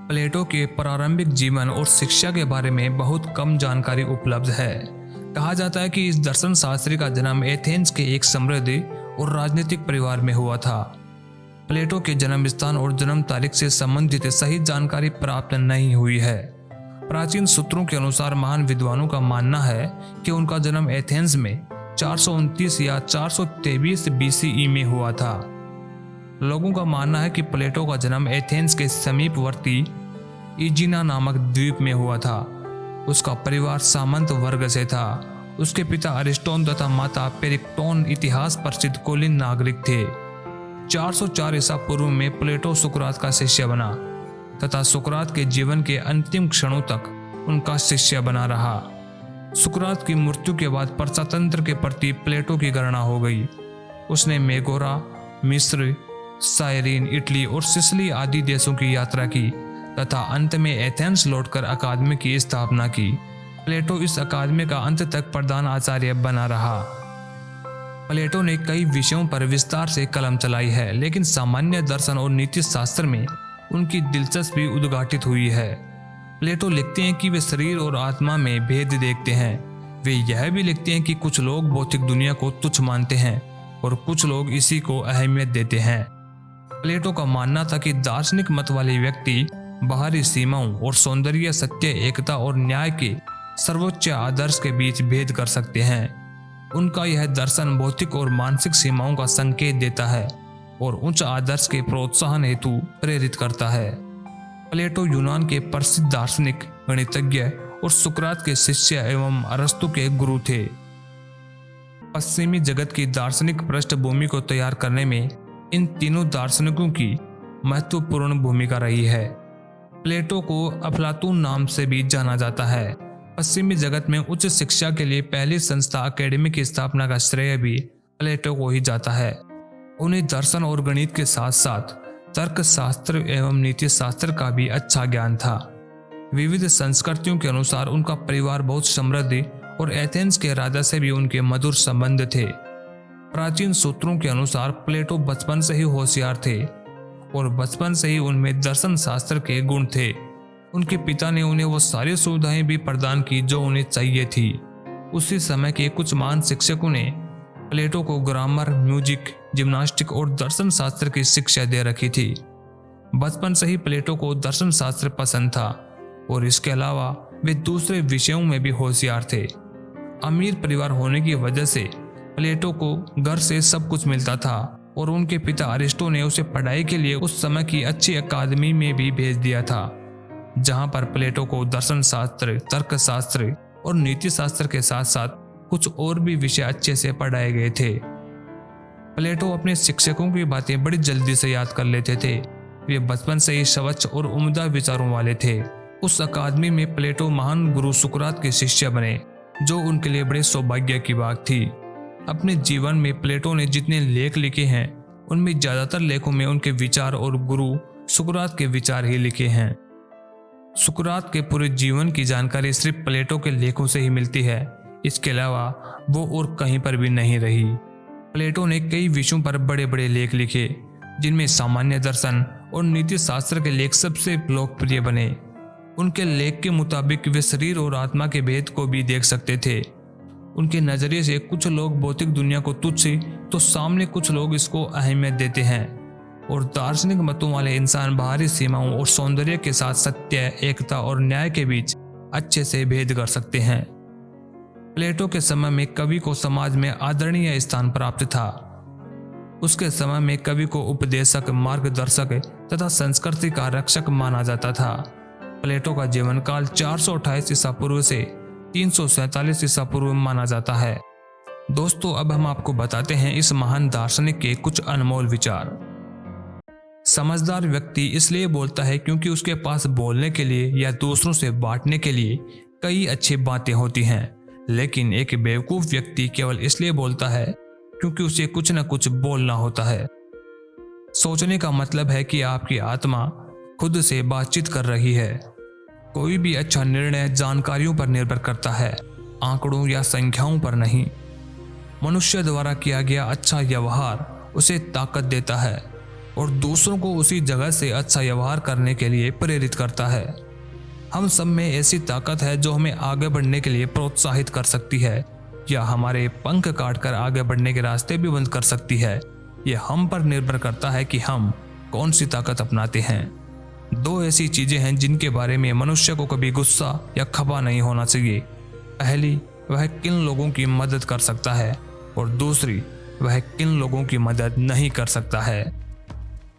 प्लेटो के प्रारंभिक जीवन और शिक्षा के बारे में बहुत कम जानकारी उपलब्ध है। कहा जाता है कि इस दर्शन शास्त्री का जन्म एथेंस के एक समृद्ध और राजनीतिक परिवार में हुआ था। प्लेटो के जन्म स्थान और जन्म तारीख से संबंधित सही जानकारी प्राप्त नहीं हुई है। प्राचीन सूत्रों के अनुसार महान विद्वानों का मानना है कि उनका जन्म एथेंस में 429 या 423 बीसीई में हुआ था। लोगों का मानना है कि प्लेटो का जन्म एथेंस के समीपवर्ती इजिना नामक द्वीप में हुआ था। उसका परिवार सामंत वर्ग से था। उसके पिता अरिस्टोन तथा माता पेरिक्टोन इतिहास प्रसिद्ध कोलिन नागरिक थे। 404 ईसा पूर्व में प्लेटो सुकरात का शिष्य बना तथा सुकरात के जीवन के अंतिम क्षणों तक उनका शिष्य बना रहा। सुकरात की मृत्यु के बाद प्रजातंत्र के प्रति प्लेटो की गणना हो गई। उसने मेगोरा, मिस्र, साइरिन, इटली और सिसिली आदि देशों की यात्रा की तथा अंत में एथेंस लौटकर अकादमी की स्थापना की। प्लेटो इस अकादमी का अंत तक प्रधान आचार्य बना रहा। प्लेटो ने कई विषयों पर विस्तार से कलम चलाई है, लेकिन सामान्य दर्शन और नीति शास्त्र में उनकी दिलचस्पी उद्घाटित हुई है। प्लेटो लिखते हैं कि वे शरीर और आत्मा में भेद देखते हैं। वे यह भी लिखते हैं कि कुछ लोग भौतिक दुनिया को तुच्छ मानते हैं और कुछ लोग इसी को अहमियत देते हैं। प्लेटो का मानना था कि दार्शनिक मत वाले व्यक्ति बाहरी सीमाओं और सौंदर्य, सत्य, एकता और न्याय के सर्वोच्च आदर्श के बीच भेद कर सकते हैं। उनका यह दर्शन भौतिक और मानसिक सीमाओं का संकेत देता है और उच्च आदर्श के प्रोत्साहन हेतु प्रेरित करता है। प्लेटो यूनान के प्रसिद्ध दार्शनिक, गणितज्ञ और सुकरात के शिष्य एवं अरस्तु के गुरु थे। पश्चिमी जगत की दार्शनिक पृष्ठभूमि को तैयार करने में इन तीनों दार्शनिकों की महत्वपूर्ण भूमिका रही है। प्लेटो को अफलातून नाम से भी जाना जाता है। पश्चिमी जगत में उच्च शिक्षा के लिए पहली संस्था अकेडमी की स्थापना का श्रेय भी प्लेटो को ही जाता है। उन्हें दर्शन और गणित के साथ साथ तर्कशास्त्र एवं नीति शास्त्र का भी अच्छा ज्ञान था। विविध संस्कृतियों के अनुसार उनका परिवार बहुत समृद्ध और एथेंस के राजा से भी उनके मधुर संबंध थे। प्राचीन सूत्रों के अनुसार प्लेटो बचपन से ही होशियार थे और बचपन से ही उनमें दर्शन शास्त्र के गुण थे। उनके पिता ने उन्हें वो सारी सुविधाएं भी प्रदान की जो उन्हें चाहिए थी। उसी समय के कुछ महान शिक्षकों ने प्लेटो को ग्रामर, म्यूजिक, जिम्नास्टिक और दर्शन शास्त्र की शिक्षा दे रखी थी। बचपन से ही प्लेटो को दर्शन शास्त्र पसंद था और इसके अलावा वे दूसरे विषयों में भी होशियार थे। अमीर परिवार होने की वजह से प्लेटो को घर से सब कुछ मिलता था और उनके पिता अरिस्टो ने उसे पढ़ाई के लिए उस समय की अच्छी अकादमी में भी भेज दिया था, जहां पर प्लेटो को दर्शन शास्त्र, तर्कशास्त्र और नीति शास्त्र के साथ साथ कुछ और भी विषय अच्छे से पढ़ाए गए थे। प्लेटो अपने शिक्षकों की बातें बड़ी जल्दी से याद कर लेते थे। वे बचपन से ही स्वच्छ और उम्दा विचारों वाले थे। उस अकादमी में प्लेटो महान गुरु सुकरात के शिष्य बने, जो उनके लिए बड़े सौभाग्य की बात थी। अपने जीवन में प्लेटो ने जितने लेख लिखे हैं, उनमें ज्यादातर लेखों में उनके विचार और गुरु सुकरात के विचार ही लिखे हैं। सुकरात के पूरे जीवन की जानकारी सिर्फ प्लेटो के लेखों से ही मिलती है। इसके अलावा वो और कहीं पर भी नहीं रही। प्लेटो ने कई विषयों पर बड़े बड़े लेख लिखे, जिनमें सामान्य दर्शन और नीति शास्त्र के लेख सबसे लोकप्रिय बने। उनके लेख के मुताबिक वे शरीर और आत्मा के भेद को भी देख सकते थे। उनके नजरिए से कुछ लोग भौतिक दुनिया को तुच्छ तो सामने कुछ लोग इसको अहमियत देते हैं और दार्शनिक मतों वाले इंसान बाहरी सीमाओं और सौंदर्य के साथ सत्य, एकता और न्याय के बीच अच्छे से भेद कर सकते हैं। प्लेटो के समय में कवि को समाज में आदरणीय स्थान प्राप्त था। उसके समय में कवि को उपदेशक, मार्गदर्शक तथा संस्कृति का रक्षक माना जाता था। प्लेटो का जीवन काल 428 ईसा पूर्व से 347 ईसा पूर्व माना जाता है। दोस्तों, अब हम आपको बताते हैं इस महान दार्शनिक के कुछ अनमोल विचार। समझदार व्यक्ति इसलिए बोलता है क्योंकि उसके पास बोलने के लिए या दूसरों से बांटने के लिए कई अच्छी बातें होती हैं, लेकिन एक बेवकूफ व्यक्ति केवल इसलिए बोलता है क्योंकि उसे कुछ न कुछ बोलना होता है। सोचने का मतलब है कि आपकी आत्मा खुद से बातचीत कर रही है। कोई भी अच्छा निर्णय जानकारियों पर निर्भर करता है, आंकड़ों या संख्याओं पर नहीं। मनुष्य द्वारा किया गया अच्छा व्यवहार उसे ताकत देता है और दूसरों को उसी जगह से अच्छा व्यवहार करने के लिए प्रेरित करता है। हम सब में ऐसी ताकत है जो हमें आगे बढ़ने के लिए प्रोत्साहित कर सकती है या हमारे पंख काटकर आगे बढ़ने के रास्ते भी बंद कर सकती है। यह हम पर निर्भर करता है कि हम कौन सी ताकत अपनाते हैं। दो ऐसी चीजें हैं जिनके बारे में मनुष्य को कभी गुस्सा या खफा नहीं होना चाहिए। पहली, वह किन लोगों की मदद कर सकता है और दूसरी, वह किन लोगों की मदद नहीं कर सकता है।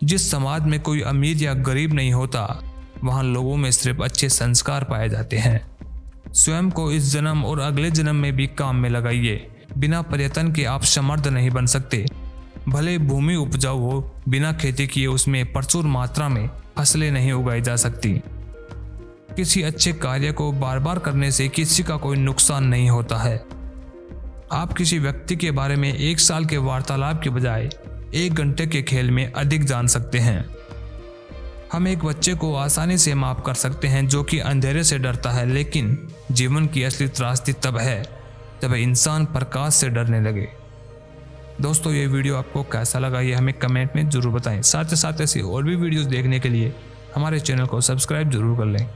जिस समाज में कोई अमीर या गरीब नहीं होता, वहां लोगों में सिर्फ अच्छे संस्कार पाए जाते हैं। स्वयं को इस जन्म और अगले जन्म में भी काम में लगाइए। बिना प्रयत्न के आप समर्थ नहीं बन सकते। भले भूमि उपजाऊ हो, बिना खेती किए उसमें प्रचुर मात्रा में फसलें नहीं उगाई जा सकती। किसी अच्छे कार्य को बार बार करने से किसी का कोई नुकसान नहीं होता है। आप किसी व्यक्ति के बारे में 1 साल के वार्तालाप के बजाय 1 घंटे के खेल में अधिक जान सकते हैं। हम एक बच्चे को आसानी से माफ कर सकते हैं जो कि अंधेरे से डरता है, लेकिन जीवन की असली त्रासदी तब है जब इंसान प्रकाश से डरने लगे। दोस्तों, ये वीडियो आपको कैसा लगा ये हमें कमेंट में जरूर बताएं। साथ ही साथ ऐसी और भी वीडियोस देखने के लिए हमारे चैनल को सब्सक्राइब जरूर कर लें।